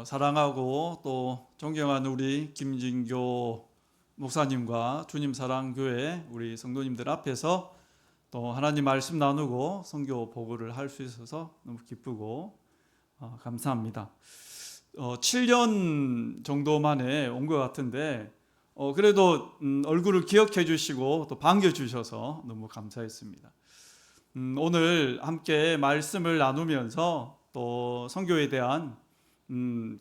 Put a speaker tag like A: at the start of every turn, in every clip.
A: 사랑하고 또 존경하는 우리 김진교 목사님과 주님 사랑교회 우리 성도님들 앞에서 또 하나님 말씀 나누고 선교 보고를 할 수 있어서 너무 기쁘고 감사합니다. 7년 정도 만에 온 것 같은데 그래도 얼굴을 기억해 주시고 또 반겨 주셔서 너무 감사했습니다. 오늘 함께 말씀을 나누면서 또 선교에 대한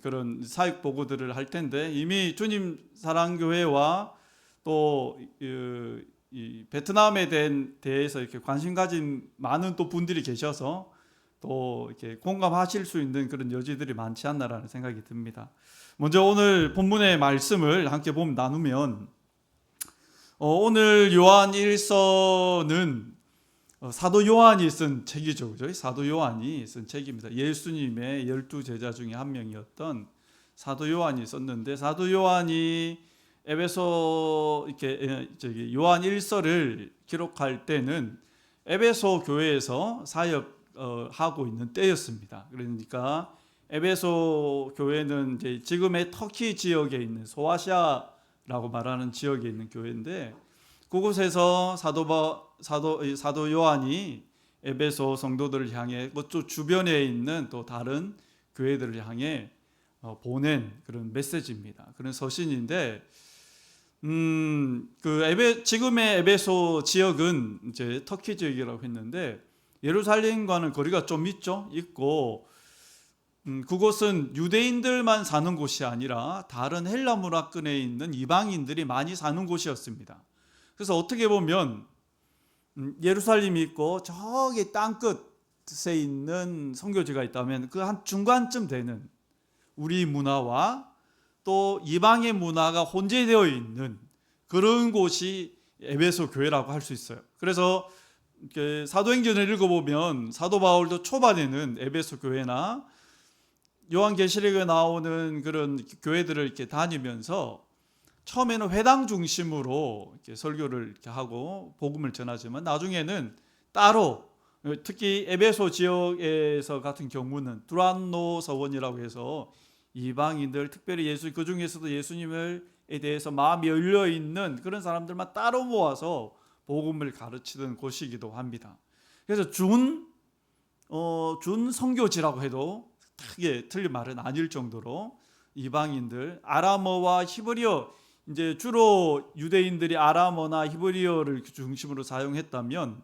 A: 그런 사역 보고들을 할 텐데, 이미 주님 사랑교회와 또 이 베트남에 대해서 이렇게 관심 가진 많은 또 분들이 계셔서 또 이렇게 공감하실 수 있는 그런 여지들이 많지 않나라는 생각이 듭니다. 먼저 오늘 본문의 말씀을 함께 나누면, 오늘 요한 1서는 사도 요한이 쓴 책이죠. 그죠? 사도 요한이 쓴 책입니다. 예수님의 12제자 중에 한 명이었던 사도 요한이 썼는데, 사도 요한이 에베소 요한 1서를 기록할 때는 에베소 교회에서 사역하고 있는 때였습니다. 그러니까 에베소 교회는 이제 지금의 터키 지역에 있는 소아시아라고 말하는 지역에 있는 교회인데, 그곳에서 사도 요한이 에베소 성도들을 향해 그쪽 주변에 있는 또 다른 교회들을 향해 보낸 그런 메시지입니다. 그런 서신인데, 지금의 에베소 지역은 이제 터키 지역이라고 했는데, 예루살렘과는 거리가 좀 있고, 그곳은 유대인들만 사는 곳이 아니라 다른 헬라 문화권에 있는 이방인들이 많이 사는 곳이었습니다. 그래서 어떻게 보면 예루살렘이 있고 저기 땅끝에 있는 선교지가 있다면 그 한 중간쯤 되는 우리 문화와 또 이방의 문화가 혼재되어 있는 그런 곳이 에베소 교회라고 할 수 있어요. 그래서 사도행전을 읽어보면 사도 바울도 초반에는 에베소 교회나 요한계시록에 나오는 그런 교회들을 이렇게 다니면서 처음에는 회당 중심으로 이렇게 설교를 이렇게 하고 복음을 전하지만, 나중에는 따로, 특히 에베소 지역에서 같은 경우는 두란노 서원이라고 해서 이방인들, 특별히 그 중에서도 예수님에 대해서 마음이 열려 있는 그런 사람들만 따로 모아서 복음을 가르치던 곳이기도 합니다. 그래서 준 선교지라고 해도 크게 틀린 말은 아닐 정도로 이방인들, 아람어와 히브리어, 이제 주로 유대인들이 아람어나 히브리어를 중심으로 사용했다면,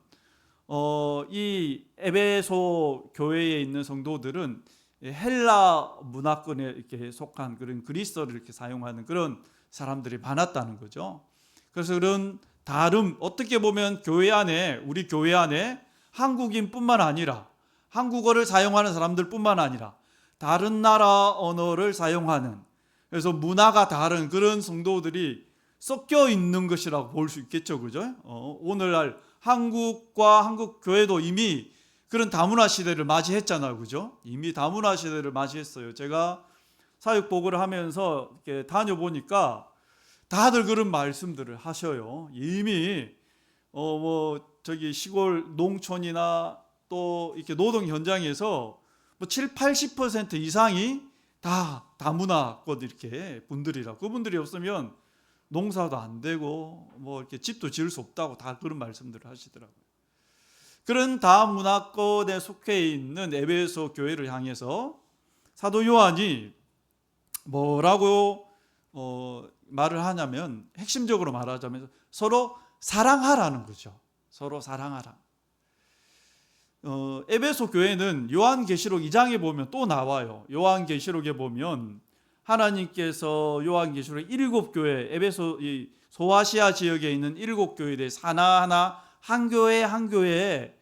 A: 이 에베소 교회에 있는 성도들은 헬라 문화권에 이렇게 속한 그런 그리스어를 이렇게 사용하는 그런 사람들이 많았다는 거죠. 그래서 그런 다름, 어떻게 보면 우리 교회 안에 한국인뿐만 아니라, 한국어를 사용하는 사람들뿐만 아니라 다른 나라 언어를 사용하는, 그래서 문화가 다른 그런 성도들이 섞여 있는 것이라고 볼 수 있겠죠. 그죠? 오늘날 한국과 한국 교회도 이미 그런 다문화 시대를 맞이했잖아요. 그죠? 이미 다문화 시대를 맞이했어요. 제가 사역 보고를 하면서 이렇게 다녀보니까 다들 그런 말씀들을 하셔요. 이미 저기 시골 농촌이나 또 이렇게 노동 현장에서 70-80% 이상이 다 다문화권 이렇게 분들이라, 그분들이 없으면 농사도 안 되고 이렇게 집도 지을 수 없다고 다 그런 말씀들을 하시더라고요. 그런 다문화권에 속해 있는 에베소 교회를 향해서 사도 요한이 뭐라고 말을 하냐면, 핵심적으로 말하자면 서로 사랑하라는 거죠. 서로 사랑하라. 에베소 교회는 요한계시록 2장에 보면 또 나와요. 요한계시록에 보면 하나님께서 요한계시록 7교회, 에베소 이 소아시아 지역에 있는 7교회에 대해서 하나하나 한 교회 한 교회에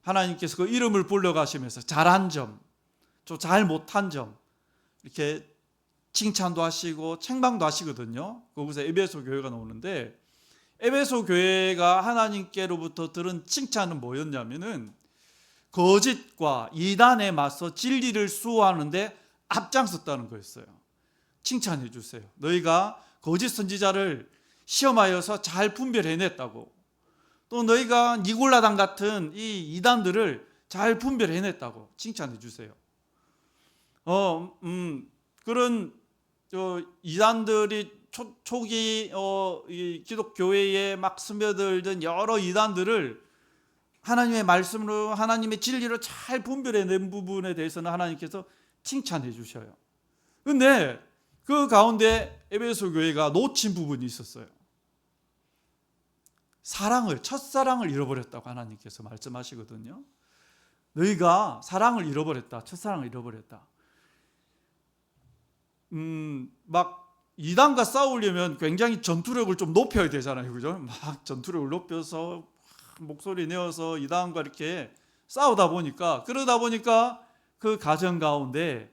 A: 하나님께서 그 이름을 불러가시면서 잘한 점, 또 잘 못한 점 이렇게 칭찬도 하시고 책망도 하시거든요. 거기서 에베소 교회가 나오는데, 에베소 교회가 하나님께로부터 들은 칭찬은 뭐였냐면은 거짓과 이단에 맞서 진리를 수호하는데 앞장섰다는 거였어요. 칭찬해 주세요. 너희가 거짓 선지자를 시험하여서 잘 분별해냈다고, 또 너희가 니골라당 같은 이 이단들을 잘 분별해냈다고 칭찬해 주세요. 그런 이단들이 초기 이 기독교회에 막 스며들던 여러 이단들을 하나님의 말씀으로 하나님의 진리로 잘 분별해낸 부분에 대해서는 하나님께서 칭찬해 주셔요. 근데 그 가운데 에베소 교회가 놓친 부분이 있었어요. 첫사랑을 잃어버렸다고 하나님께서 말씀하시거든요. 너희가 사랑을 잃어버렸다. 첫사랑을 잃어버렸다. 막 이단과 싸우려면 굉장히 전투력을 좀 높여야 되잖아요. 그죠? 막 전투력을 높여서 목소리 내어서 이단과 이렇게 싸우다 보니까 그러다 보니까 그 가정 가운데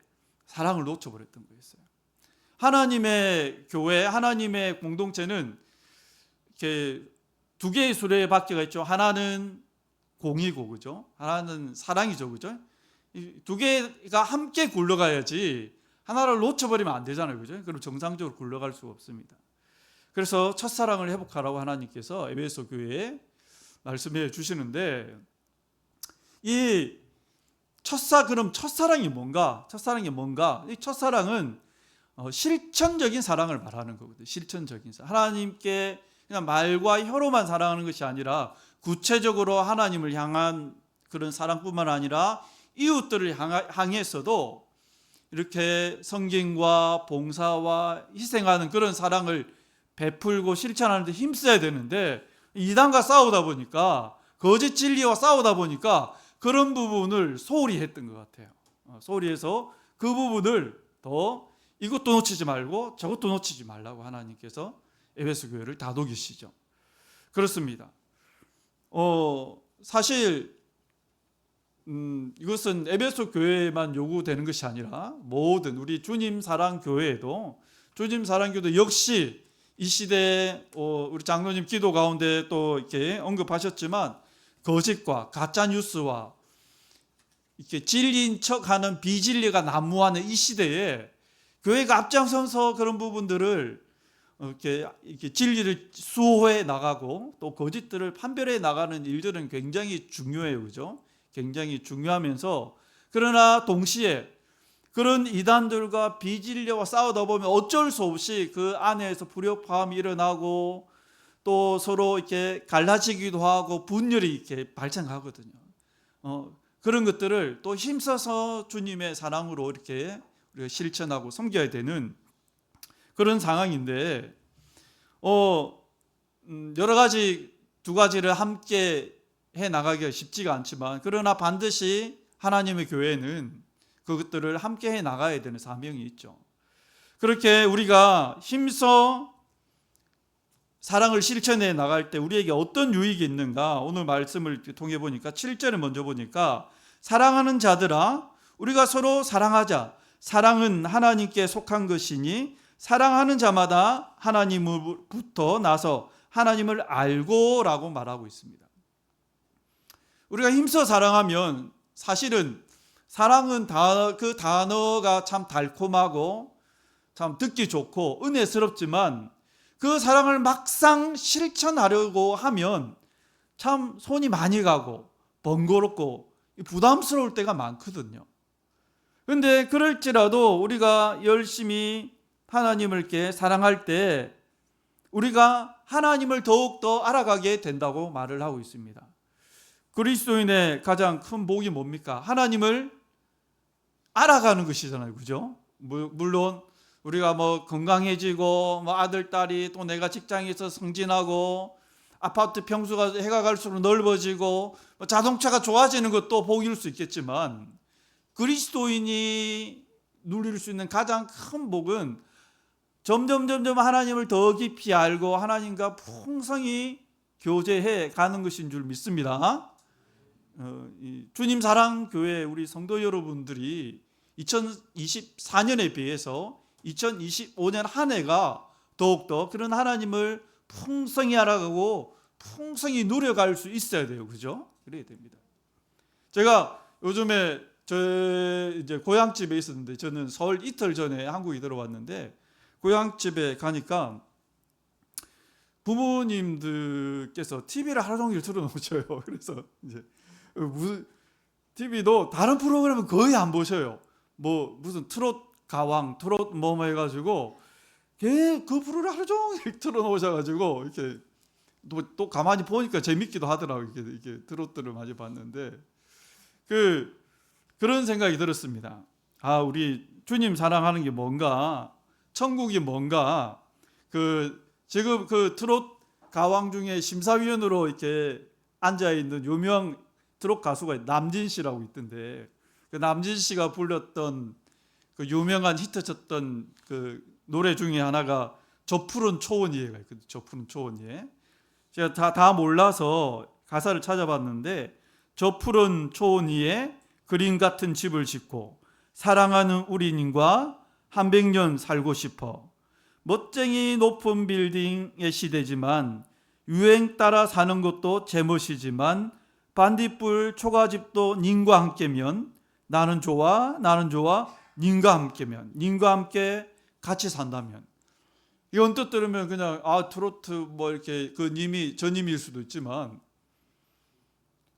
A: 사랑을 놓쳐버렸던 거였어요. 하나님의 교회, 하나님의 공동체는 이렇게 두 개의 수레바퀴가 있죠. 하나는 공이고, 그죠? 하나는 사랑이죠, 그죠? 이 두 개가 함께 굴러가야지 하나를 놓쳐버리면 안 되잖아요, 그죠? 그럼 정상적으로 굴러갈 수가 없습니다. 그래서 첫사랑을 회복하라고 하나님께서 에베소 교회에 말씀해 주시는데, 그럼 첫사랑이 뭔가? 이 첫사랑은 실천적인 사랑을 말하는 거거든요. 실천적인 사랑. 하나님께 그냥 말과 혀로만 사랑하는 것이 아니라 구체적으로 하나님을 향한 그런 사랑뿐만 아니라 이웃들을 향해서도 이렇게 성경과 봉사와 희생하는 그런 사랑을 베풀고 실천하는 데 힘써야 되는데, 이단과 싸우다 보니까, 거짓 진리와 싸우다 보니까 그런 부분을 소홀히 했던 것 같아요. 소홀히 해서 그 부분을 더 이것도 놓치지 말고 저것도 놓치지 말라고 하나님께서 에베소 교회를 다독이시죠. 그렇습니다. 사실 이것은 에베소 교회에만 요구되는 것이 아니라 모든 우리 주님 사랑 교회도 역시 이 시대에 우리 장로님 기도 가운데 또 이렇게 언급하셨지만 거짓과 가짜 뉴스와 이렇게 진리인 척하는 비진리가 난무하는 이 시대에 교회가 앞장서서 그런 부분들을 이렇게 진리를 수호해 나가고 또 거짓들을 판별해 나가는 일들은 굉장히 중요해요, 그죠? 굉장히 중요하면서, 그러나 동시에 그런 이단들과 비진리와 싸우다 보면 어쩔 수 없이 그 안에서 불협화음이 일어나고 또 서로 이렇게 갈라지기도 하고 분열이 이렇게 발생하거든요. 그런 것들을 또 힘써서 주님의 사랑으로 이렇게 우리가 실천하고 섬겨야 되는 그런 상황인데, 여러 가지 두 가지를 함께 해 나가기가 쉽지가 않지만, 그러나 반드시 하나님의 교회는 그것들을 함께 해 나가야 되는 사명이 있죠. 그렇게 우리가 힘써 사랑을 실천해 나갈 때 우리에게 어떤 유익이 있는가? 오늘 말씀을 통해 보니까 7절을 먼저 보니까, 사랑하는 자들아 우리가 서로 사랑하자. 사랑은 하나님께 속한 것이니 사랑하는 자마다 하나님으로부터 나서 하나님을 알고 라고 말하고 있습니다. 우리가 힘써 사랑하면, 사실은 사랑은 그 단어가 참 달콤하고 참 듣기 좋고 은혜스럽지만, 그 사랑을 막상 실천하려고 하면 참 손이 많이 가고 번거롭고 부담스러울 때가 많거든요. 그런데 그럴지라도 우리가 열심히 하나님을 이렇게 사랑할 때 우리가 하나님을 더욱더 알아가게 된다고 말을 하고 있습니다. 그리스도인의 가장 큰 복이 뭡니까? 하나님을 알아가는 것이잖아요, 그죠? 물론 우리가 건강해지고 아들, 딸이 또 내가 직장에서 승진하고 아파트 평수가 해가 갈수록 넓어지고 자동차가 좋아지는 것도 복일 수 있겠지만, 그리스도인이 누릴 수 있는 가장 큰 복은 점점 하나님을 더 깊이 알고 하나님과 풍성히 교제해 가는 것인 줄 믿습니다. 주님 사랑 교회 우리 성도 여러분들이 2024년에 비해서 2025년 한 해가 더욱더 그런 하나님을 풍성히 알아가고 풍성히 누려갈 수 있어야 돼요, 그죠? 그래야 됩니다. 제가 요즘에 이제 고향집에 있었는데, 저는 서울 이틀 전에 한국에 들어왔는데, 고향집에 가니까 부모님들께서 TV를 하루 종일 틀어놓으셔요. 그래서 이제 TV도 다른 프로그램은 거의 안 보셔요. 무슨 트롯 가왕 트롯 뭐뭐 해가지고 그 부르를 하루 종일 틀어놓으셔가지고 이렇게 또 가만히 보니까 재밌기도 하더라고요. 이게 트롯들을 많이 봤는데 그런 생각이 들었습니다. 아, 우리 주님 사랑하는 게 뭔가, 천국이 뭔가. 지금 그 트롯 가왕 중에 심사위원으로 이렇게 앉아 있는 유명 트롯 가수가 남진 씨라고 있던데, 그 남진 씨가 불렀던 그 유명한 히트쳤던 그 노래 중에 하나가 저 푸른 초원이에가 있거든요. 저 푸른 초원이에. 제가 다 몰라서 가사를 찾아봤는데, 저 푸른 초원이에 그림 같은 집을 짓고 사랑하는 우리님과 한 100년 살고 싶어. 멋쟁이 높은 빌딩의 시대지만 유행 따라 사는 것도 제멋이지만 반딧불 초가집도 님과 함께면 나는 좋아 님과 함께면, 님과 함께 같이 산다면. 이 언뜻 들으면 그냥 트로트 뭐 이렇게 저 님일 수도 있지만,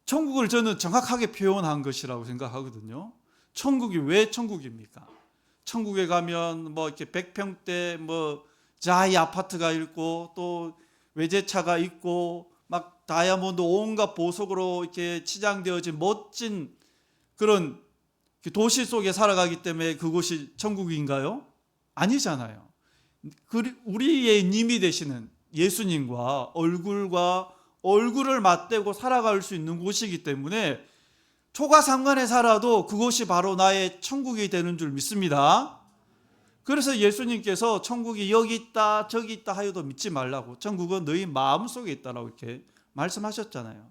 A: 천국을 저는 정확하게 표현한 것이라고 생각하거든요. 천국이 왜 천국입니까? 천국에 가면 뭐 이렇게 100평대 뭐 자이 아파트가 있고 또 외제차가 있고 막 다이아몬드 온갖 보석으로 이렇게 치장되어진 멋진 그런 도시 속에 살아가기 때문에 그곳이 천국인가요? 아니잖아요. 우리의 님이 되시는 예수님과 얼굴을 맞대고 살아갈 수 있는 곳이기 때문에 초가상간에 살아도 그곳이 바로 나의 천국이 되는 줄 믿습니다. 그래서 예수님께서 천국이 여기 있다 저기 있다 하여도 믿지 말라고, 천국은 너희 마음속에 있다라고 이렇게 말씀하셨잖아요.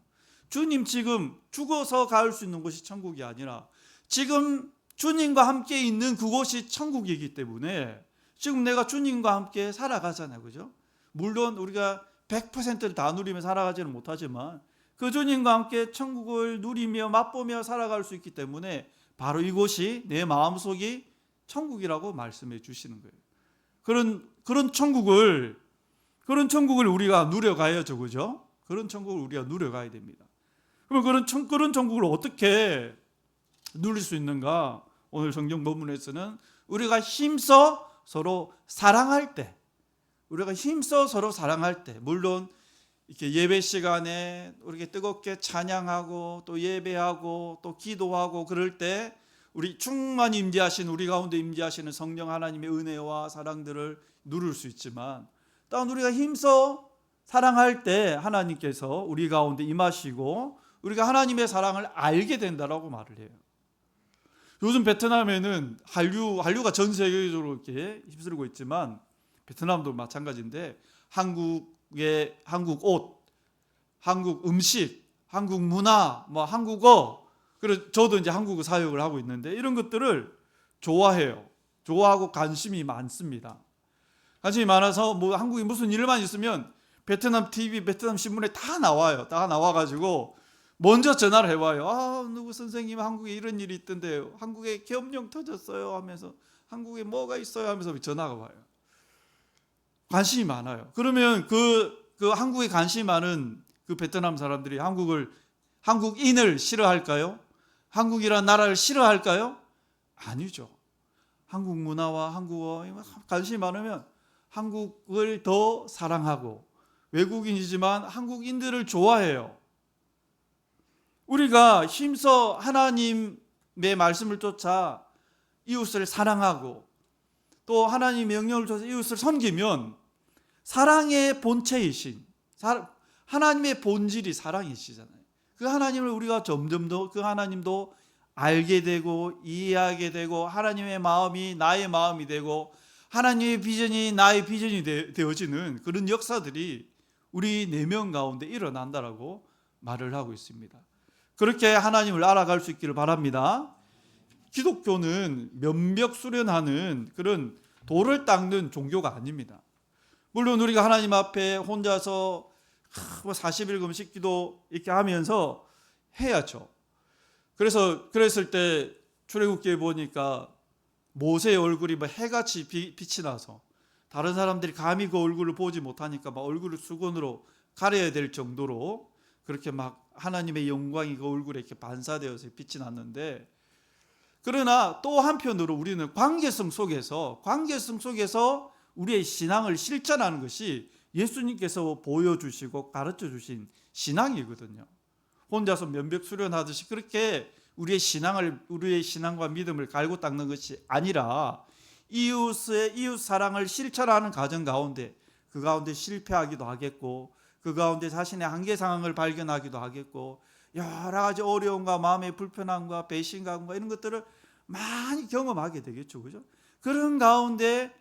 A: 주님 지금 죽어서 갈 수 있는 곳이 천국이 아니라 지금 주님과 함께 있는 그곳이 천국이기 때문에 지금 내가 주님과 함께 살아가잖아요. 그죠? 물론 우리가 100%를 다 누리며 살아가지는 못하지만 그 주님과 함께 천국을 누리며 맛보며 살아갈 수 있기 때문에 바로 이곳이 내 마음속이 천국이라고 말씀해 주시는 거예요. 그런 천국을 우리가 누려가야죠. 그죠? 그런 천국을 우리가 누려가야 됩니다. 그러면 그런 천국을 어떻게 누릴 수 있는가? 오늘 성경 본문에서는 우리가 힘써 서로 사랑할 때, 물론 이렇게 예배 시간에 이렇게 뜨겁게 찬양하고 또 예배하고 또 기도하고 그럴 때 우리 충만히 임재하신, 우리 가운데 임재하시는 성령 하나님의 은혜와 사랑들을 누릴 수 있지만, 또한 우리가 힘써 사랑할 때 하나님께서 우리 가운데 임하시고 우리가 하나님의 사랑을 알게 된다라고 말을 해요. 요즘 베트남에는 한류가 전 세계적으로 이렇게 휩쓸고 있지만 베트남도 마찬가지인데, 한국 옷, 한국 음식, 한국 문화, 뭐 한국어, 그래서 저도 이제 한국어 사역을 하고 있는데 이런 것들을 좋아해요. 좋아하고 관심이 많습니다. 관심이 많아서 뭐 한국에 무슨 일만 있으면 베트남 TV, 베트남 신문에 다 나와요. 다 나와가지고 먼저 전화를 해와요. 누구 선생님 한국에 이런 일이 있던데, 한국에 계엄령 터졌어요 하면서, 한국에 뭐가 있어요 하면서 전화가 와요. 관심이 많아요. 그러면 그 한국에 관심이 많은 그 베트남 사람들이 한국인을 싫어할까요? 한국이라는 나라를 싫어할까요? 아니죠. 한국 문화와 한국어 관심이 많으면 한국을 더 사랑하고, 외국인이지만 한국인들을 좋아해요. 우리가 힘써 하나님의 말씀을 쫓아 이웃을 사랑하고 또 하나님의 명령을 쫓아 이웃을 섬기면 사랑의 본체이신, 하나님의 본질이 사랑이시잖아요. 그 하나님을 우리가 점점 더 그 하나님도 알게 되고 이해하게 되고, 하나님의 마음이 나의 마음이 되고 하나님의 비전이 나의 비전이 되어지는 그런 역사들이 우리 내면 가운데 일어난다라고 말을 하고 있습니다. 그렇게 하나님을 알아갈 수 있기를 바랍니다. 기독교는 면벽 수련하는 그런 돌을 닦는 종교가 아닙니다. 물론 우리가 하나님 앞에 혼자서 40일 금식 기도 이렇게 하면서 해야죠. 그랬을 때 출애굽기에 보니까 모세의 얼굴이 해같이 빛이 나서 다른 사람들이 감히 그 얼굴을 보지 못하니까 막 얼굴을 수건으로 가려야 될 정도로 그렇게 막 하나님의 영광이 그 얼굴에 이렇게 반사되어서 빛이 났는데, 그러나 또 한편으로 우리는 관계성 속에서 우리의 신앙을 실천하는 것이 예수님께서 보여주시고 가르쳐 주신 신앙이거든요. 혼자서 면벽 수련하듯이 그렇게 우리의 신앙과 믿음을 갈고 닦는 것이 아니라 이웃 사랑을 실천하는 과정 가운데, 그 가운데 실패하기도 하겠고, 그 가운데 자신의 한계 상황을 발견하기도 하겠고, 여러 가지 어려움과 마음의 불편함과 배신감과 이런 것들을 많이 경험하게 되겠죠, 그죠? 그런 가운데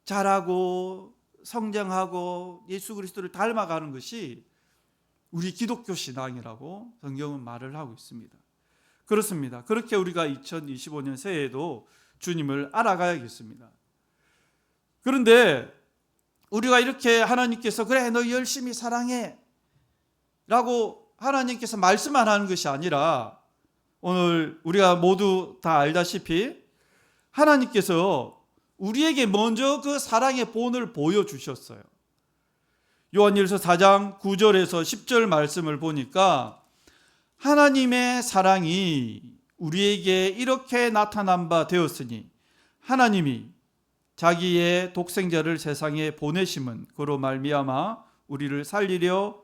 A: 자라고 성장하고 예수 그리스도를 닮아가는 것이 우리 기독교 신앙이라고 성경은 말을 하고 있습니다. 그렇습니다. 그렇게 우리가 2025년 새해에도 주님을 알아가야겠습니다. 그런데 우리가 이렇게 하나님께서 그래 너 열심히 사랑해 라고 하나님께서 말씀만 하는 것이 아니라, 오늘 우리가 모두 다 알다시피 하나님께서 우리에게 먼저 그 사랑의 본을 보여주셨어요. 요한일서 4장 9절에서 10절 말씀을 보니까 하나님의 사랑이 우리에게 이렇게 나타난 바 되었으니 하나님이 자기의 독생자를 세상에 보내심은 그로 말미암아 우리를 살리려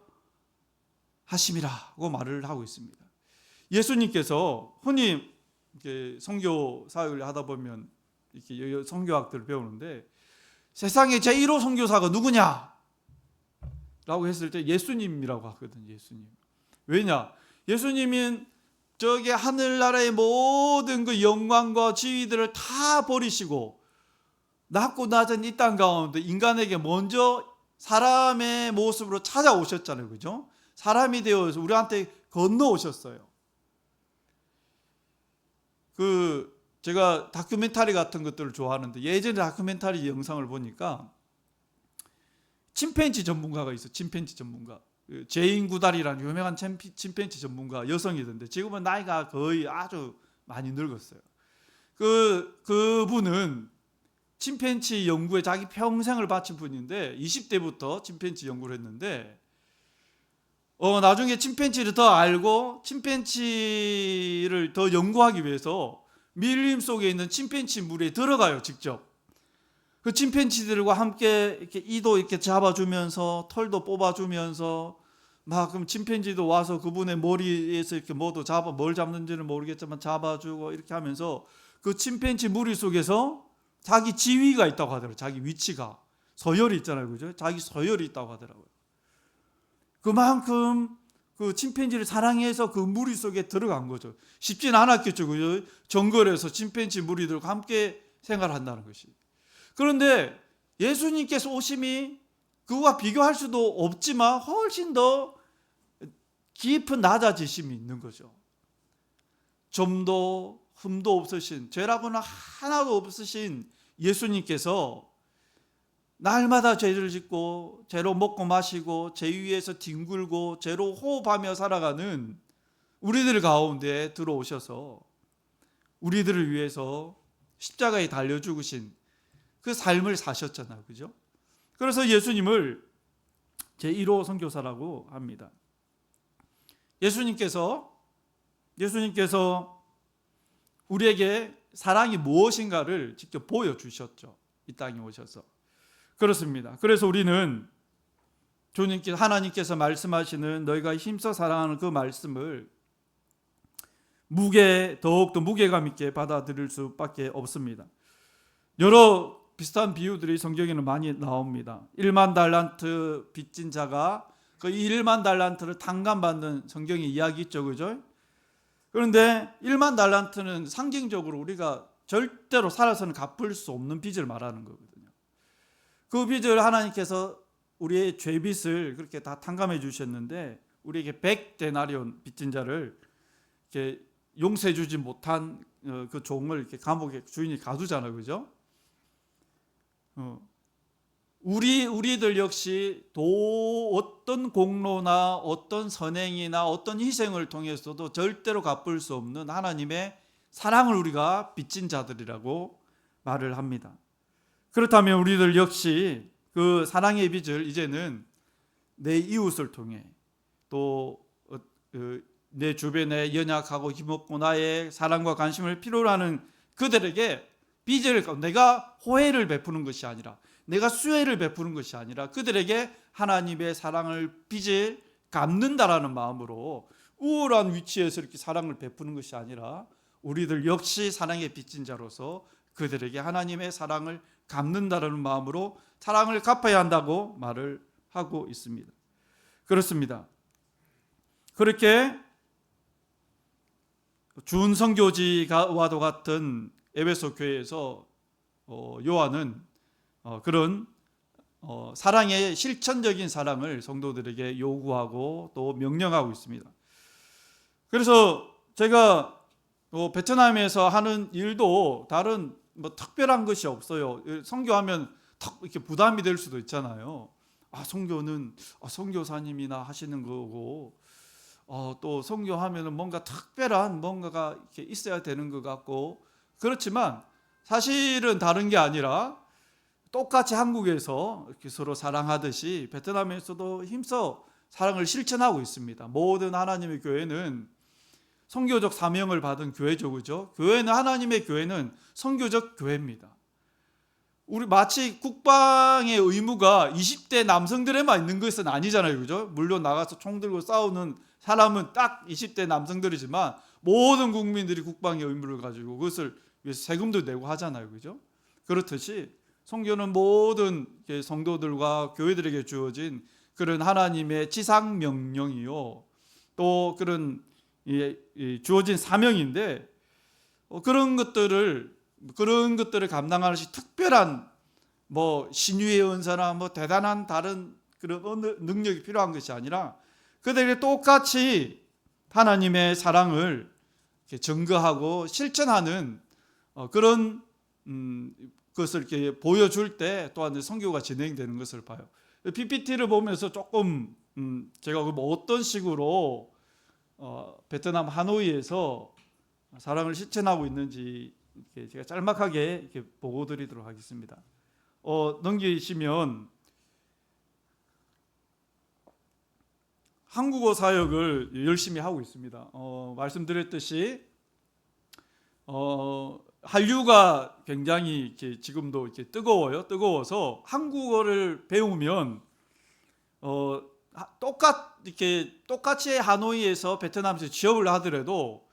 A: 하심이라고 말을 하고 있습니다. 예수님께서 흔히 이렇게 선교 사역을 하다 보면 이렇게 선교학들을 배우는데 세상에 제1호 선교사가 누구냐? 라고 했을 때 예수님이라고 하거든요. 예수님. 왜냐? 예수님은 저기 하늘나라의 모든 그 영광과 지위들을 다 버리시고 낮고 낮은 이 땅 가운데 인간에게 먼저 사람의 모습으로 찾아오셨잖아요. 그죠? 사람이 되어서 우리한테 건너오셨어요. 제가 다큐멘터리 같은 것들을 좋아하는데 예전에 다큐멘터리 영상을 보니까 침팬지 전문가가 있어요. 침팬지 전문가. 제인 구달이라는 유명한 침팬지 전문가 여성이던데 지금은 나이가 거의 아주 많이 늙었어요. 그분은 침팬지 연구에 자기 평생을 바친 분인데 20대부터 침팬지 연구를 했는데 나중에 침팬지를 더 알고 침팬지를 더 연구하기 위해서 밀림 속에 있는 침팬지 물에 들어가요. 직접. 그 침팬지들과 함께 이렇게 이도 이렇게 잡아주면서 털도 뽑아주면서 막 그럼 침팬지도 와서 그분의 머리에서 이렇게 뭘 잡는지는 모르겠지만 잡아주고 이렇게 하면서 그 침팬지 무리 속에서 자기 지위가 있다고 하더라고요. 자기 위치가 서열이 있잖아요, 그죠? 자기 서열이 있다고 하더라고요. 그만큼 그 침팬지를 사랑해서 그 무리 속에 들어간 거죠. 쉽진 않았겠죠, 그죠? 정글에서 침팬지 무리들과 함께 생활한다는 것이. 그런데 예수님께서 오심이 그와 비교할 수도 없지만 훨씬 더 깊은 낮아지심이 있는 거죠. 좀도 흠도 없으신, 죄라고는 하나도 없으신 예수님께서 날마다 죄를 짓고 죄로 먹고 마시고 죄 위에서 뒹굴고 죄로 호흡하며 살아가는 우리들 가운데 들어오셔서 우리들을 위해서 십자가에 달려 죽으신 그 삶을 사셨잖아요. 그죠? 그래서 예수님을 제1호 선교사라고 합니다. 예수님께서 우리에게 사랑이 무엇인가를 직접 보여주셨죠. 이 땅에 오셔서. 그렇습니다. 그래서 우리는 하나님께서 말씀하시는 너희가 힘써 사랑하는 그 말씀을 더욱더 무게감 있게 받아들일 수밖에 없습니다. 여러 비슷한 비유들이 성경에는 많이 나옵니다. 1만 달란트 빚진 자가 그 1만 달란트를 탕감받는 성경의 이야기 있죠, 그죠? 그런데 1만 달란트는 상징적으로 우리가 절대로 살아서는 갚을 수 없는 빚을 말하는 거거든요. 그 빚을 하나님께서 우리의 죄빚을 그렇게 다 탕감해 주셨는데 우리에게 100데나리온 빚진 자를 이렇게 용서해 주지 못한 그 종을 이렇게 감옥에 주인이 가두잖아요, 그죠? 우리들 역시 어떤 공로나 어떤 선행이나 어떤 희생을 통해서도 절대로 갚을 수 없는 하나님의 사랑을 우리가 빚진 자들이라고 말을 합니다. 그렇다면 우리들 역시 그 사랑의 빚을 이제는 내 이웃을 통해 또 내 주변에 연약하고 힘없고 나의 사랑과 관심을 필요로 하는 그들에게 빚을, 내가 호혜를 베푸는 것이 아니라, 내가 수혜를 베푸는 것이 아니라 그들에게 하나님의 사랑을, 빚을 갚는다라는 마음으로 우월한 위치에서 이렇게 사랑을 베푸는 것이 아니라 우리들 역시 사랑의 빚진 자로서 그들에게 하나님의 사랑을 갚는다라는 마음으로 사랑을 갚아야 한다고 말을 하고 있습니다. 그렇습니다. 그렇게 준선교지와도 같은 에베소 교회에서 요한은 그런 사랑의 실천적인 사랑을 성도들에게 요구하고 또 명령하고 있습니다. 그래서 제가 베트남에서 하는 일도 다른 특별한 것이 없어요. 선교하면 이렇게 부담이 될 수도 있잖아요. 선교는 선교사님이나 하시는 거고, 또 선교하면은 뭔가 특별한 뭔가가 이렇게 있어야 되는 것 같고, 그렇지만 사실은 다른 게 아니라 똑같이 한국에서 이렇게 서로 사랑하듯이 베트남에서도 힘써 사랑을 실천하고 있습니다. 모든 하나님의 교회는 선교적 사명을 받은 교회죠, 그죠? 하나님의 교회는 선교적 교회입니다. 우리 마치 국방의 의무가 20대 남성들에만 있는 것은 아니잖아요, 그죠? 물론 나가서 총 들고 싸우는 사람은 딱 20대 남성들이지만 모든 국민들이 국방의 의무를 가지고 그것을 위해서 세금도 내고 하잖아요, 그죠? 그렇듯이 선교는 모든 성도들과 교회들에게 주어진 그런 하나님의 지상 명령이요, 또 그런 주어진 사명인데, 그런 것들을 감당하는 특별한 신유의 은사나 대단한 다른 그런 능력이 필요한 것이 아니라 그들에게 똑같이 하나님의 사랑을 증거하고 실천하는 그런 것을 이렇게 보여줄 때 또한 선교가 진행되는 것을 봐요. PPT를 보면서 조금 제가 어떤 식으로 베트남 하노이에서 사랑을 실천하고 있는지 제가 짤막하게 이렇게 보고 드리도록 하겠습니다. 넘기시면 한국어 사역을 열심히 하고 있습니다. 말씀드렸듯이 한류가 굉장히 지금도 뜨거워서 한국어를 배우면 똑같이 하노이에서 베트남에서 취업을 하더라도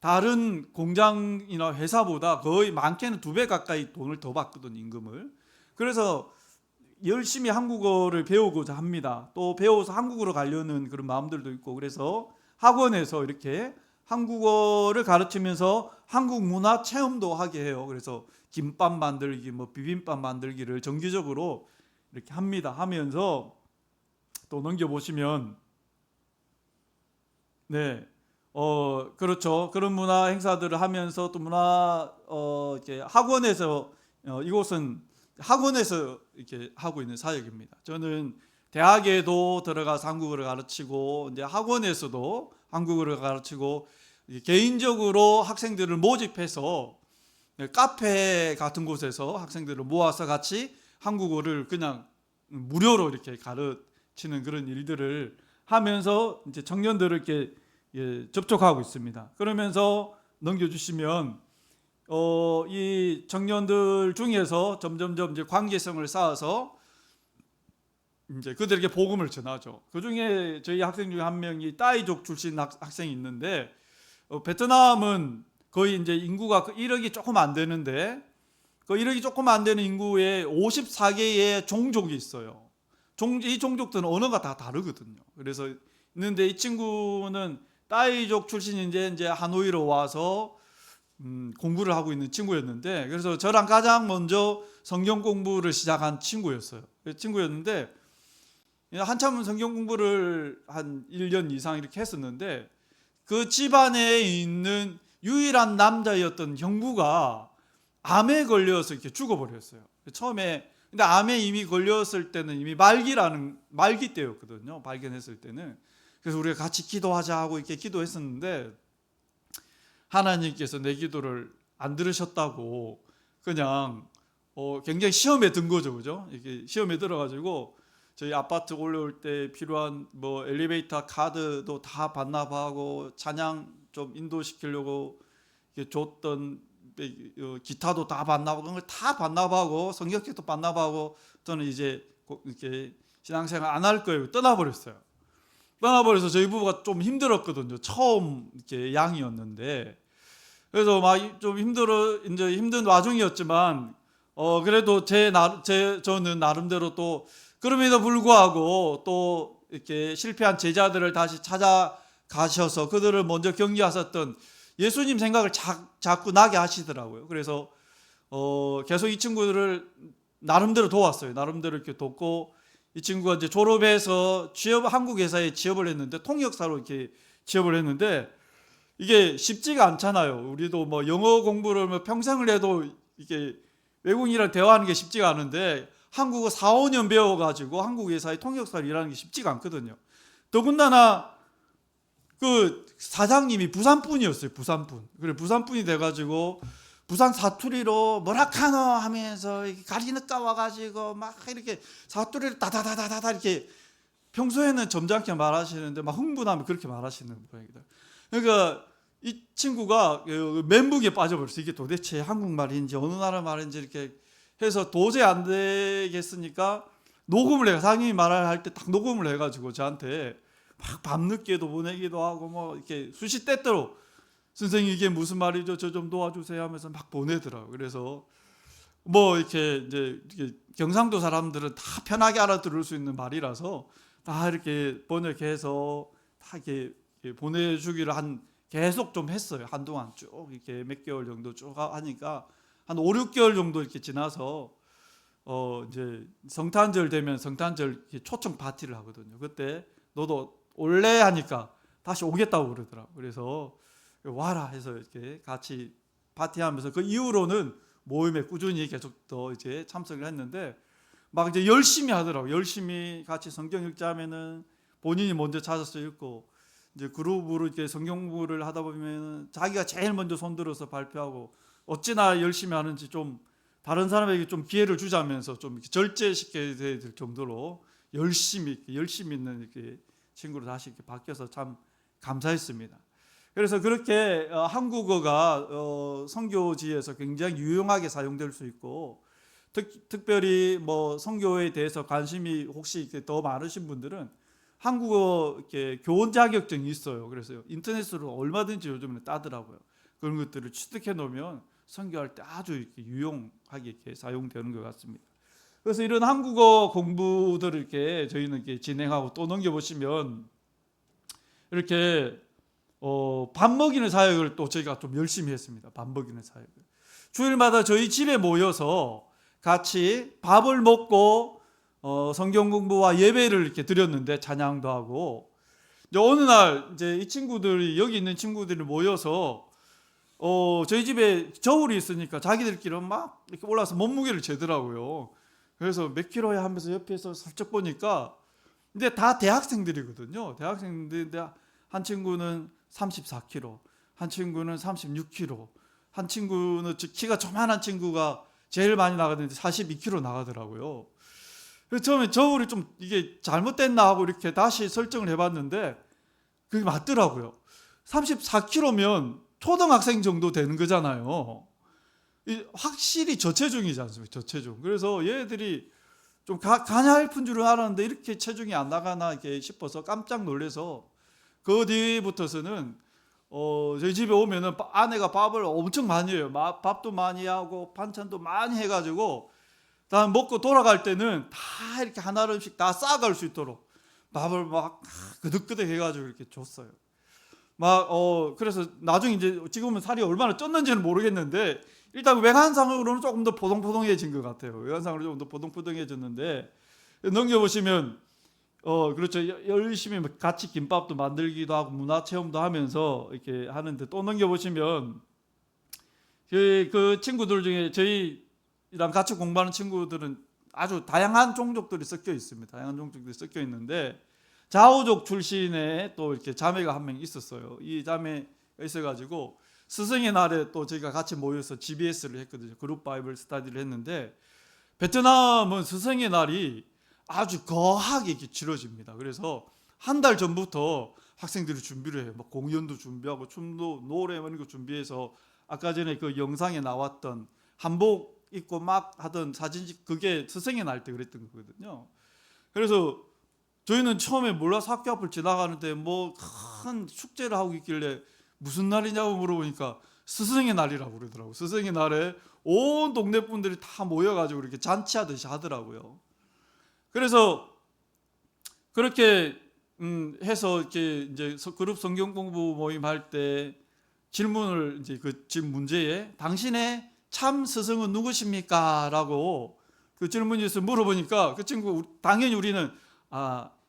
A: 다른 공장이나 회사보다 거의 많게는 2배 가까이 돈을 더 받거든, 임금을. 그래서 열심히 한국어를 배우고자 합니다. 또 배워서 한국으로 가려는 그런 마음들도 있고, 그래서 학원에서 이렇게 한국어를 가르치면서 한국 문화 체험도 하게 해요. 그래서 김밥 만들기, 비빔밥 만들기를 정기적으로 이렇게 합니다. 하면서 또 넘겨보시면, 네, 그렇죠. 그런 문화 행사들을 하면서 또 이렇게 학원에서, 이곳은 학원에서 이렇게 하고 있는 사역입니다. 저는 대학에도 들어가서 한국어를 가르치고, 이제 학원에서도 한국어를 가르치고, 개인적으로 학생들을 모집해서 카페 같은 곳에서 학생들을 모아서 같이 한국어를 그냥 무료로 이렇게 가르치는 그런 일들을 하면서 이제 청년들을 이렇게 접촉하고 있습니다. 그러면서 넘겨주시면 이 청년들 중에서 점점점 이제 관계성을 쌓아서 이제 그들에게 복음을 전하죠. 그 중에 저희 학생 중에 한 명이 따이족 출신 학생이 있는데, 베트남은 거의 이제 인구가 1억이 조금 안 되는데, 그 1억이 조금 안 되는 인구에 54개의 종족이 있어요. 이 종족들은 언어가 다 다르거든요. 그래서 있는데 이 친구는 따이족 출신인데 이제 하노이로 와서 공부를 하고 있는 친구였는데, 그래서 저랑 가장 먼저 성경 공부를 시작한 친구였어요. 친구였는데 한참 성경 공부를 한 1년 이상 이렇게 했었는데, 그 집안에 있는 유일한 남자였던 형부가 암에 걸려서 이렇게 죽어버렸어요. 처음에. 근데 암에 이미 걸렸을 때는 이미 말기 때였거든요. 발견했을 때는. 그래서 우리가 같이 기도하자 하고 이렇게 기도했었는데, 하나님께서 내 기도를 안 들으셨다고 그냥 굉장히 시험에 든 거죠, 그죠? 이렇게 시험에 들어가지고 저희 아파트 올라올 때 필요한 뭐 엘리베이터 카드도 다 반납하고 찬양 좀 인도시키려고 줬던 기타도 다 반납하고 그런 걸 다 반납하고 성경책도 반납하고 저는 이제 이렇게 신앙생활 안 할 거예요. 떠나버렸어요. 떠나버려서 저희 부부가 좀 힘들었거든요. 처음 이렇게 양이었는데 그래서 막 좀 이제 힘든 와중이었지만 그래도 저는 나름대로 또 그럼에도 불구하고 또 이렇게 실패한 제자들을 다시 찾아가셔서 그들을 먼저 격려하셨던 예수님 생각을 자꾸 나게 하시더라고요. 그래서 계속 이 친구들을 나름대로 도왔어요. 나름대로 이렇게 돕고 이 친구가 이제 졸업해서 한국 회사에 취업을 했는데 통역사로 이렇게 취업을 했는데 이게 쉽지가 않잖아요. 우리도 뭐 영어 공부를 뭐 평생을 해도 이게 외국인이랑 대화하는 게 쉽지가 않은데 한국어 4, 5년 배워가지고 한국 회사의 통역사로 일하는 게 쉽지가 않거든요. 더군다나 그 사장님이 부산분이었어요. 부산분. 그래 부산분이 돼가지고 부산 사투리로 뭐라카노 하면서 가리느까 와가지고 막 이렇게 사투리를 다다다다다 이렇게 평소에는 점잖게 말하시는데 막 흥분하면 그렇게 말하시는 모양이다. 그러니까 이 친구가 멘붕에 빠져버렸어요. 이게 도대체 한국말인지 어느 나라 말인지 이렇게 해서 도저히 안 되겠으니까 녹음을 해요. 사장님이 말을 할 때 딱 녹음을 해가지고 저한테 막 밤늦게도 보내기도 하고 뭐 이렇게 수시 때때로 선생님 이게 무슨 말이죠? 저 좀 도와주세요 하면서 막 보내더라고요. 그래서 뭐 이렇게 이제 경상도 사람들은 다 편하게 알아들을 수 있는 말이라서 다 이렇게 번역해서 다 이렇게 보내주기를 계속 좀 했어요. 한동안 쭉 이렇게 몇 개월 정도 쭉 하니까 한 5, 6개월 정도 이렇게 지나서 이제 성탄절 되면 성탄절 초청 파티를 하거든요. 그때 너도 올래 하니까 다시 오겠다고 그러더라고요. 그래서 와라 해서 이렇게 같이 파티하면서 그 이후로는 모임에 꾸준히 계속 더 이제 참석을 했는데 막 이제 열심히 하더라고요. 열심히 같이 성경 읽자면은 본인이 먼저 찾아서 읽고 이제 그룹으로 이렇게 성경 공부를 하다 보면 자기가 제일 먼저 손들어서 발표하고 어찌나 열심히 하는지 좀 다른 사람에게 좀 기회를 주자면서 좀 절제시켜야 될 정도로 열심히 있는 이렇게 친구로 다시 이렇게 바뀌어서 참 감사했습니다. 그래서 그렇게 한국어가 선교지에서 굉장히 유용하게 사용될 수 있고 특별히 뭐 선교에 대해서 관심이 혹시 더 많으신 분들은 한국어 이렇게 교원 자격증이 있어요. 그래서 인터넷으로 얼마든지 요즘은 따더라고요. 그런 것들을 취득해 놓으면 선교할 때 아주 이렇게 유용하게 이렇게 사용되는 것 같습니다. 그래서 이런 한국어 공부들을 이렇게 저희는 이렇게 진행하고 또 넘겨보시면 이렇게 밥 먹이는 사역을 또 저희가 좀 열심히 했습니다. 밥 먹이는 사역을. 주일마다 저희 집에 모여서 같이 밥을 먹고 성경 공부와 예배를 이렇게 드렸는데 찬양도 하고 이제 어느 날 이제 이 친구들이 여기 있는 친구들이 모여서 저희 집에 저울이 있으니까 자기들끼리 막 이렇게 올라서 몸무게를 재더라고요. 그래서 몇 킬로야 하면서 옆에서 살짝 보니까 근데 다 대학생들이거든요. 대학생들인데 한 친구는 34kg, 한 친구는 36kg, 한 친구는 키가 조만한 친구가 제일 많이 나가는데 42kg 나가더라고요. 그래서 처음에 저울이 좀 이게 잘못됐나 하고 이렇게 다시 설정을 해봤는데 그게 맞더라고요. 34kg면 초등학생 정도 되는 거잖아요. 확실히 저체중이지 않습니까? 저체중. 그래서 얘들이 좀 가냘픈 줄은 알았는데 이렇게 체중이 안 나가나 이렇게 싶어서 깜짝 놀라서 그 뒤부터서는 저희 집에 오면은 아내가 밥을 엄청 많이 해요. 밥도 많이 하고 반찬도 많이 해가지고 다 먹고 돌아갈 때는 다 이렇게 하나씩 다 싸갈 수 있도록 밥을 막 그득그득 해가지고 이렇게 줬어요. 그래서 나중에 이제 지금은 살이 얼마나 쪘는지는 모르겠는데 일단 외관상으로는 조금 더 포동포동해진 것 같아요. 외관상으로 조금 더 포동포동해졌는데 넘겨보시면 그렇죠. 열심히 같이 김밥도 만들기도 하고 문화체험도 하면서 이렇게 하는데 또 넘겨보시면 그 친구들 중에 저희랑 같이 공부하는 친구들은 아주 다양한 종족들이 섞여 있습니다. 다양한 종족들이 섞여 있는데 자오족 출신의 또 이렇게 자매가 한 명 있었어요. 이 자매가 있어가지고 스승의 날에 또 저희가 같이 모여서 GBS를 했거든요. 그룹 바이블 스터디를 했는데 베트남은 스승의 날이 아주 거하게 이렇게 치러집니다. 그래서 한 달 전부터 학생들이 준비를 해요. 막 공연도 준비하고 춤도 노래 이런 거 준비해서 아까 전에 그 영상에 나왔던 한복 입고 막 하던 사진집 그게 스승의 날 때 그랬던 거거든요. 그래서 저희는 처음에 몰라서 학교 앞을 지나가는데 뭐 큰 축제를 하고 있길래 무슨 날이냐고 물어보니까 스승의 날이라고 그러더라고요. 스승의 날에 온 동네 분들이 다 모여가지고 이렇게 잔치하듯이 하더라고요. 그래서 그렇게 해서 이렇게 이제 그룹 성경 공부 모임 할 때 질문을 이제 그 집 문제에 당신의 참 스승은 누구십니까? 라고 그 질문이 있어 물어보니까 그 친구 당연히 우리는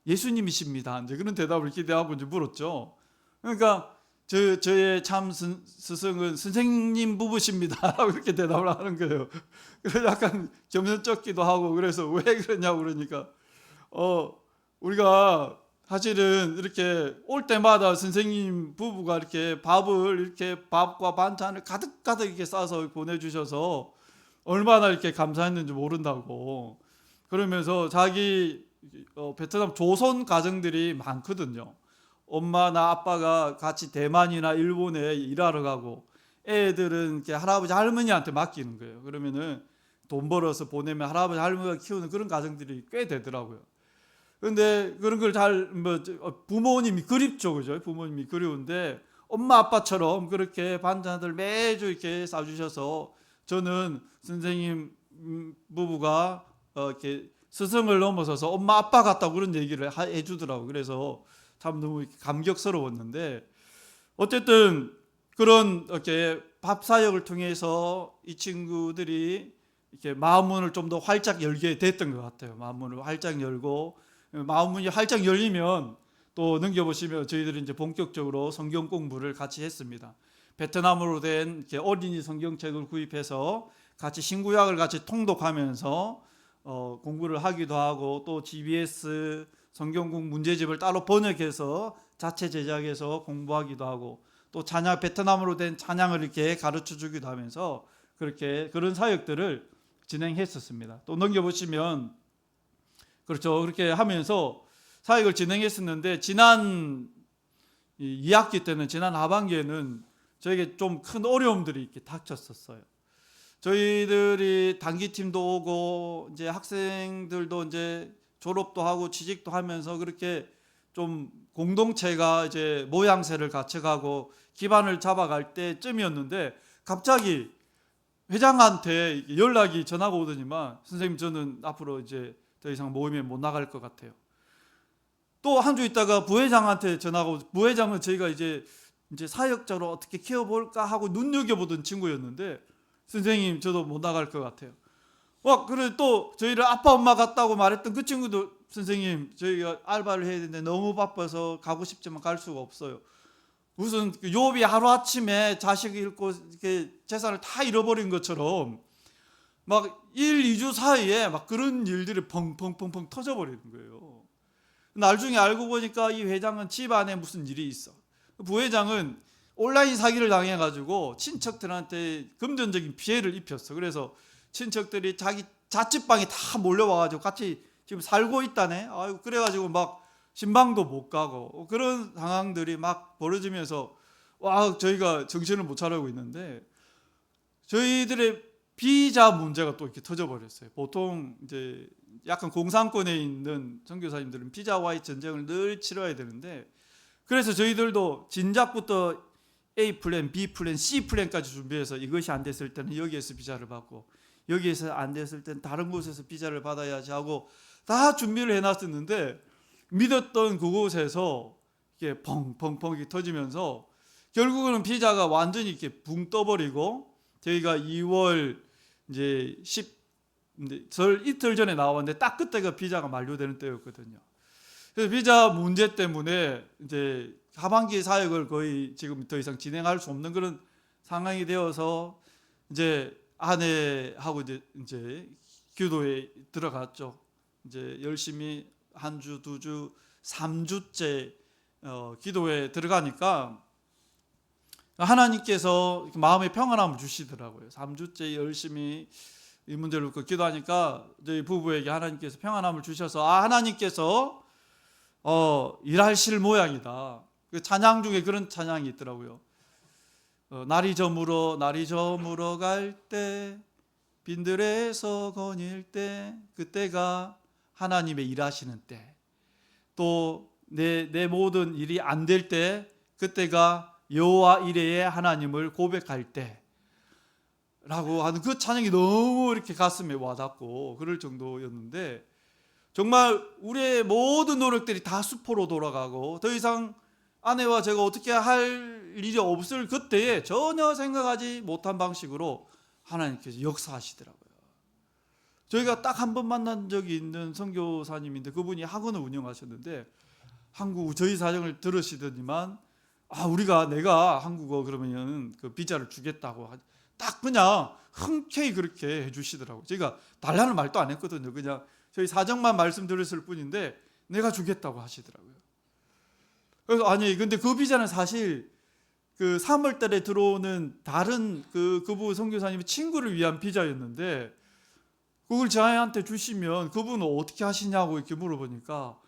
A: 예수님이십니다. 이제 그런 대답을 기대하고 이제 물었죠. 그러니까 저의 참 스승은 선생님 부부십니다. 라고 이렇게 대답을 하는 거예요. 그래서 약간 겸손쩍기도 하고 그래서 왜 그러냐고 그러니까 우리가 사실은 이렇게 올 때마다 선생님 부부가 이렇게 밥과 반찬을 가득가득 이렇게 싸서 보내주셔서 얼마나 이렇게 감사했는지 모른다고 그러면서 자기 베트남 조선 가정들이 많거든요. 엄마나 아빠가 같이 대만이나 일본에 일하러 가고 애들은 이렇게 할아버지 할머니한테 맡기는 거예요. 그러면은 돈 벌어서 보내면 할아버지 할머니가 키우는 그런 가정들이 꽤 되더라고요. 그런데 그런 걸 부모님이 그립죠, 그죠? 부모님이 그리운데 엄마 아빠처럼 그렇게 반찬들 매주 이렇게 싸주셔서 저는 선생님 부부가 이렇게 스승을 넘어서서 엄마 아빠 같다고 그런 얘기를 해주더라고. 그래서 참 너무 감격스러웠는데 어쨌든 그런 이렇게 밥 사역을 통해서 이 친구들이 이렇게 마음문을 좀 더 활짝 열게 됐던 것 같아요. 마음문을 활짝 열고 마음문이 활짝 열리면 또 넘겨보시면 저희들이 이제 본격적으로 성경 공부를 같이 했습니다. 베트남어로 된 이렇게 어린이 성경책을 구입해서 같이 신구약을 같이 통독하면서 공부를 하기도 하고 또 GBS 성경공 문제집을 따로 번역해서 자체 제작해서 공부하기도 하고 또 찬양 베트남어로 된 찬양을 이렇게 가르쳐 주기도 하면서 그렇게 그런 사역들을 진행했었습니다. 또 넘겨보시면 그렇죠. 그렇게 하면서 사역을 진행했었는데 지난 2학기 때는 지난 하반기에는 저에게 좀 큰 어려움들이 이렇게 닥쳤었어요. 저희들이 단기팀도 오고 이제 학생들도 이제 졸업도 하고 취직도 하면서 그렇게 좀 공동체가 이제 모양새를 갖춰가고 기반을 잡아갈 때쯤이었는데 갑자기 회장한테 연락이 전화가 오더니만 선생님 저는 앞으로 이제 더 이상 모임에 못 나갈 것 같아요. 또 한 주 있다가 부회장한테 전화가 오고 부회장은 저희가 이제 사역자로 어떻게 키워볼까 하고 눈여겨보던 친구였는데 선생님 저도 못 나갈 것 같아요. 그래 또 저희를 아빠 엄마 같다고 말했던 그 친구도 선생님 저희가 알바를 해야 되는데 너무 바빠서 가고 싶지만 갈 수가 없어요. 무슨 욥이 하루아침에 자식 잃고 이렇게 재산을 다 잃어버린 것처럼 막 1, 2주 사이에 막 그런 일들이 펑펑펑펑 터져버리는 거예요. 나중에 알고 보니까 이 회장은 집 안에 무슨 일이 있어. 부회장은 온라인 사기를 당해가지고 친척들한테 금전적인 피해를 입혔어. 그래서 친척들이 자기 자취방에 다 몰려와가지고 같이 지금 살고 있다네. 아이고 그래가지고 막 신방도 못 가고 그런 상황들이 막 벌어지면서 저희가 정신을 못 차리고 있는데 저희들의 비자 문제가 또 이렇게 터져버렸어요. 보통 이제 약간 공산권에 있는 선교사님들은 비자와의 전쟁을 늘 치러야 되는데 그래서 저희들도 진작부터 A 플랜, B 플랜, C 플랜까지 준비해서 이것이 안 됐을 때는 여기에서 비자를 받고 여기에서 안 됐을 때는 다른 곳에서 비자를 받아야지 하고 다 준비를 해놨었는데 믿었던 그곳에서 이게 펑펑펑 이렇게 터지면서 결국은 비자가 완전히 이렇게 붕 떠버리고 저희가 2월 이제 설 이틀 전에 나왔는데 딱 그때가 비자가 만료되는 때였거든요. 그래서 비자 문제 때문에 이제 하반기 사역을 거의 지금 더 이상 진행할 수 없는 그런 상황이 되어서 이제 아내하고 이제 기도에 들어갔죠. 이제 열심히 한 주, 두 주, 3주째 기도에 들어가니까 하나님께서 마음의 평안함을 주시더라고요. 3주째 열심히 이 문제를 놓고 기도하니까 저희 부부에게 하나님께서 평안함을 주셔서 하나님께서 일하실 모양이다. 그 찬양 중에 그런 찬양이 있더라고요. 날이 저물어 갈 때 빈들에서 거닐 때 그때가 하나님의 일하시는 때, 또 내 모든 일이 안 될 때 그때가 여호와 이레의 하나님을 고백할 때라고 하는 그 찬양이 너무 이렇게 가슴에 와닿고 그럴 정도였는데, 정말 우리의 모든 노력들이 다 수포로 돌아가고 더 이상 아내와 제가 어떻게 할 일이 없을 그때에 전혀 생각하지 못한 방식으로 하나님께서 역사하시더라고요. 저희가 딱 한 번 만난 적이 있는 선교사님인데 그분이 학원을 운영하셨는데 한국 저희 사정을 들으시더니만 내가 한국어 그러면 그 비자를 주겠다고 딱 그냥 흔쾌히 그렇게 해주시더라고요. 제가 달라는 말도 안 했거든요. 그냥 저희 사정만 말씀드렸을 뿐인데 내가 주겠다고 하시더라고요. 그래서 근데 그 비자는 사실 그 3월 달에 들어오는 다른 그분 선교사님의 친구를 위한 비자였는데 그걸 저한테 주시면 그분은 어떻게 하시냐고 이렇게 물어보니까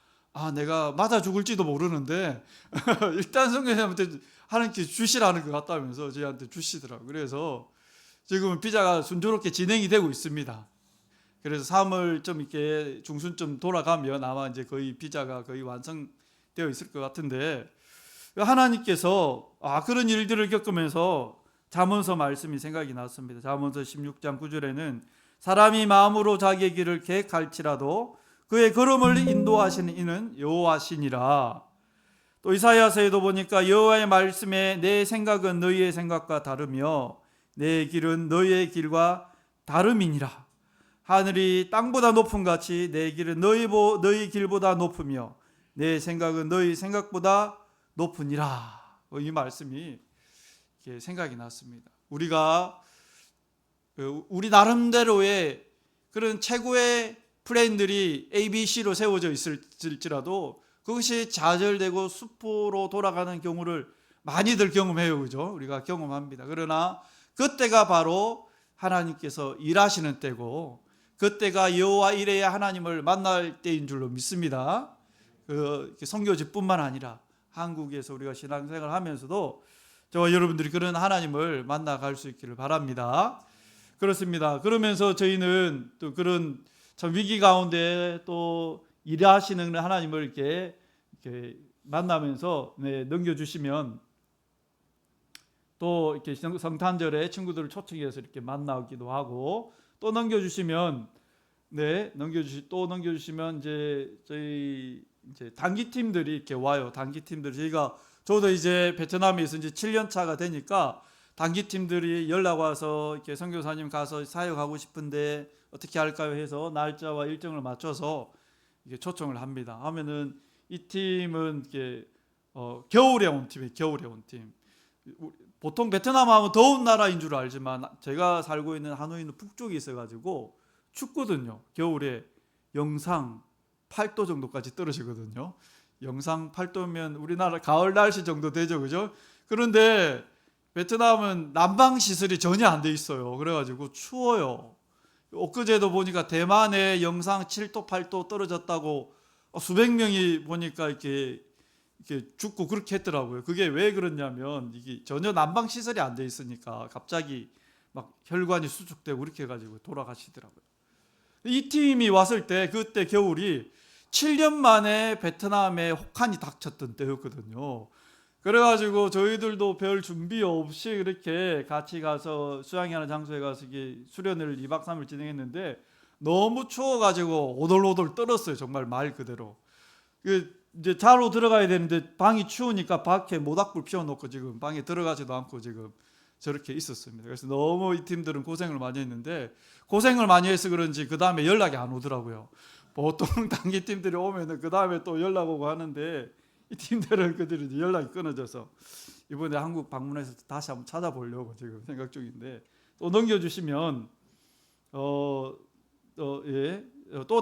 A: 내가 맞아 죽을지도 모르는데 일단 선교사님한테 하나님께 주시라는 것 같다면서 저희한테 주시더라고요. 그래서 지금은 비자가 순조롭게 진행이 되고 있습니다. 그래서 3월쯤 이렇게 중순쯤 돌아가면 아마 이제 거의 비자가 거의 완성되어 있을 것 같은데, 하나님께서 그런 일들을 겪으면서 잠언서 말씀이 생각이 났습니다. 잠언서 16장 9절에는 사람이 마음으로 자기의 길을 계획할지라도 그의 걸음을 인도하시는 이는 여호와시니라. 또 이사야서에도 보니까 여호와의 말씀에 내 생각은 너희의 생각과 다르며 내 길은 너희의 길과 다름이니라. 하늘이 땅보다 높음 같이 내 길은 너희 길보다 높으며 내 생각은 너희 생각보다 높으니라. 이 말씀이 이렇게 생각이 났습니다. 우리가 우리 나름대로의 그런 최고의 플랜들이 ABC로 세워져 있을지라도 그것이 좌절되고 수포로 돌아가는 경우를 많이들 경험해요. 그죠? 우리가 경험합니다. 그러나 그때가 바로 하나님께서 일하시는 때고 그때가 여호와 이레의 하나님을 만날 때인 줄로 믿습니다. 선교지뿐만 아니라 한국에서 우리가 신앙생활을 하면서도 저와 여러분들이 그런 하나님을 만나갈 수 있기를 바랍니다. 그렇습니다. 그러면서 저희는 또 그런 참 위기 가운데 또 일하시는 하나님을 이렇게 만나면서 넘겨주시면 또 이렇게 성탄절에 친구들을 초청해서 이렇게 만나기도 하고 또 넘겨주시면 넘겨주시면 이제 저희 단기팀들이 이렇게 와요. 단기팀들이 저도 이제 베트남에서 이제 7년 차가 되니까 단기팀들이 연락 와서 이렇게 선교사님 가서 사역하고 싶은데 어떻게 할까요 해서 날짜와 일정을 맞춰서 이게 초청을 합니다. 하면은 이 팀은 이렇게 겨울에 온 팀이에요. 겨울에 온 팀. 보통 베트남 하면 더운 나라인 줄 알지만 제가 살고 있는 하노이는 북쪽에 있어가지고 춥거든요. 겨울에 영상 8도 정도까지 떨어지거든요. 영상 8도면 우리나라 가을 날씨 정도 되죠, 그죠? 그런데 베트남은 난방 시설이 전혀 안 돼 있어요. 그래가지고 추워요. 엊그제도 보니까 대만에 영상 7도, 8도 떨어졌다고 수백 명이 보니까 이렇게 죽고 그렇게 했더라고요. 그게 왜 그러냐면 이게 전혀 난방 시설이 안 돼 있으니까 갑자기 막 혈관이 수축되고 그렇게 해가지고 돌아가시더라고요. 이 팀이 왔을 때 그때 겨울이 7년 만에 베트남에 혹한이 닥쳤던 때였거든요. 그래가지고 저희들도 별 준비 없이 그렇게 같이 가서 수양회하는 장소에 가서 수련을 2박 3일 진행했는데 너무 추워가지고 오돌오돌 떨었어요. 정말 말 그대로. 이제 자러 들어가야 되는데 방이 추우니까 밖에 모닥불 피워놓고 지금 방에 들어가지도 않고 지금 저렇게 있었습니다. 그래서 너무 이 팀들은 고생을 많이 했는데 고생을 많이 해서 그런지 그 다음에 연락이 안 오더라고요. 보통 단기 팀들이 오면은 그 다음에 또 연락 오고 하는데 이 팀들은 그들이 연락이 끊어져서 이번에 한국 방문해서 다시 한번 찾아보려고 지금 생각 중인데 또 넘겨주시면 또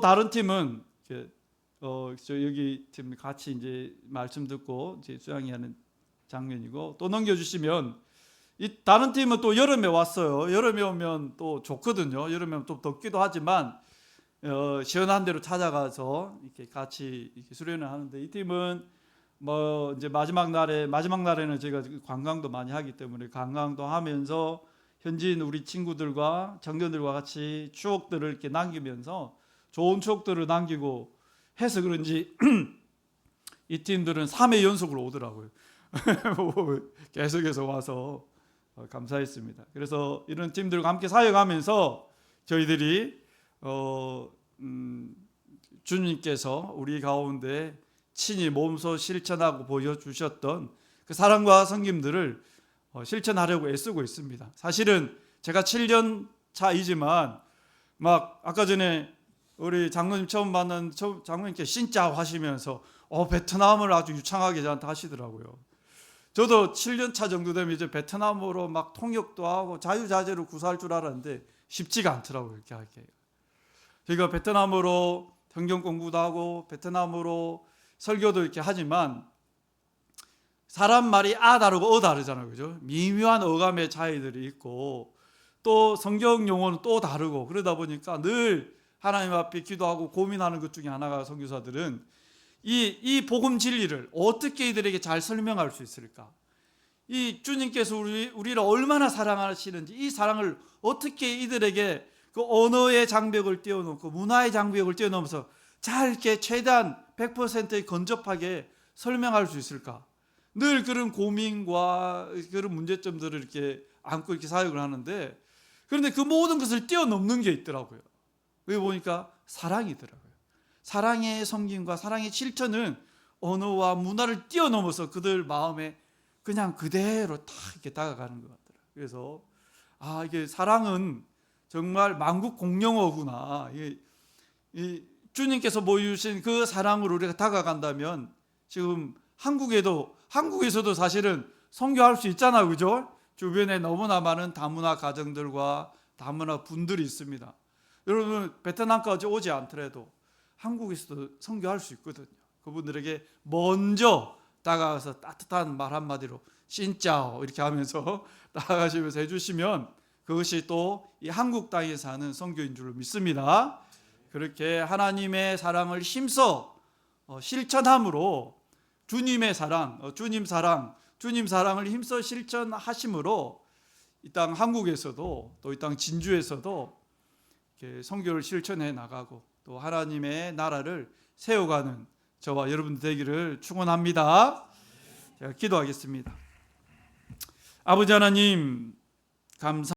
A: 다른 팀은 여기 팀 같이 이제 말씀 듣고 이제 수양회하는 장면이고 또 넘겨주시면 이 다른 팀은 또 여름에 왔어요. 여름에 오면 또 좋거든요. 여름에 오면 또 덥기도 하지만 시원한 데로 찾아가서 이렇게 같이 이렇게 수련을 하는데, 이 팀은 뭐 이제 마지막 날에는 저희가 관광도 많이 하기 때문에 관광도 하면서 현지인 우리 친구들과 청년들과 같이 추억들을 이렇게 남기면서 좋은 추억들을 남기고 해서 그런지 이 팀들은 3회 연속으로 오더라고요. 계속해서 와서 감사했습니다. 그래서 이런 팀들과 함께 사역하면서 저희들이 주님께서 우리 가운데 친히 몸소 실천하고 보여주셨던 그 사랑과 섬김들을 실천하려고 애쓰고 있습니다. 사실은 제가 7년 차이지만 막 아까 전에 우리 장로님 처음 만난 장로님께 신짜 하시면서 베트남을 아주 유창하게 저한테 하시더라고요. 저도 7년 차 정도 되면 이제 베트남으로 막 통역도 하고 자유자재로 구사할 줄 알았는데 쉽지가 않더라고요. 이렇게 하기가. 저희가 베트남으로 성경 공부도 하고 베트남으로 설교도 이렇게 하지만 사람 말이 다르고 다르잖아요. 그죠? 미묘한 어감의 차이들이 있고 또 성경 용어는 또 다르고, 그러다 보니까 늘 하나님 앞에 기도하고 고민하는 것 중에 하나가 선교사들은 이 복음 진리를 어떻게 이들에게 잘 설명할 수 있을까? 이 주님께서 우리를 얼마나 사랑하시는지, 이 사랑을 어떻게 이들에게 그 언어의 장벽을 띄워놓고 문화의 장벽을 띄워놓으면서 잘 이렇게 최대한 100% 건접하게 설명할 수 있을까? 늘 그런 고민과 그런 문제점들을 이렇게 안고 이렇게 사역을 하는데, 그런데 그 모든 것을 뛰어넘는 게 있더라고요. 여기 보니까 사랑이더라고요. 사랑의 섬김과 사랑의 실천은 언어와 문화를 뛰어넘어서 그들 마음에 그냥 그대로 다 이렇게 다가가는 것 같더라고요. 그래서 이게 사랑은 정말 만국 공용어구나. 이 주님께서 보여주신 그 사랑으로 우리가 다가간다면 지금 한국에서도 사실은 선교할 수 있잖아요. 그죠? 주변에 너무나 많은 다문화 가정들과 다문화 분들이 있습니다. 여러분 베트남까지 오지 않더라도 한국에서도 선교할 수 있거든요. 그분들에게 먼저 다가가서 따뜻한 말 한마디로 신짜오 이렇게 하면서 다가가시면서 해주시면 그것이 또 이 한국 땅에 사는 선교인 줄 믿습니다. 그렇게 하나님의 사랑을 힘써 실천함으로 주님의 사랑, 주님 사랑을 힘써 실천하심으로 이 땅 한국에서도 또 이 땅 진주에서도 이렇게 선교를 실천해 나가고 또 하나님의 나라를 세워가는 저와 여러분 되기를 축원합니다. 제가 기도하겠습니다. 아버지 하나님 감사.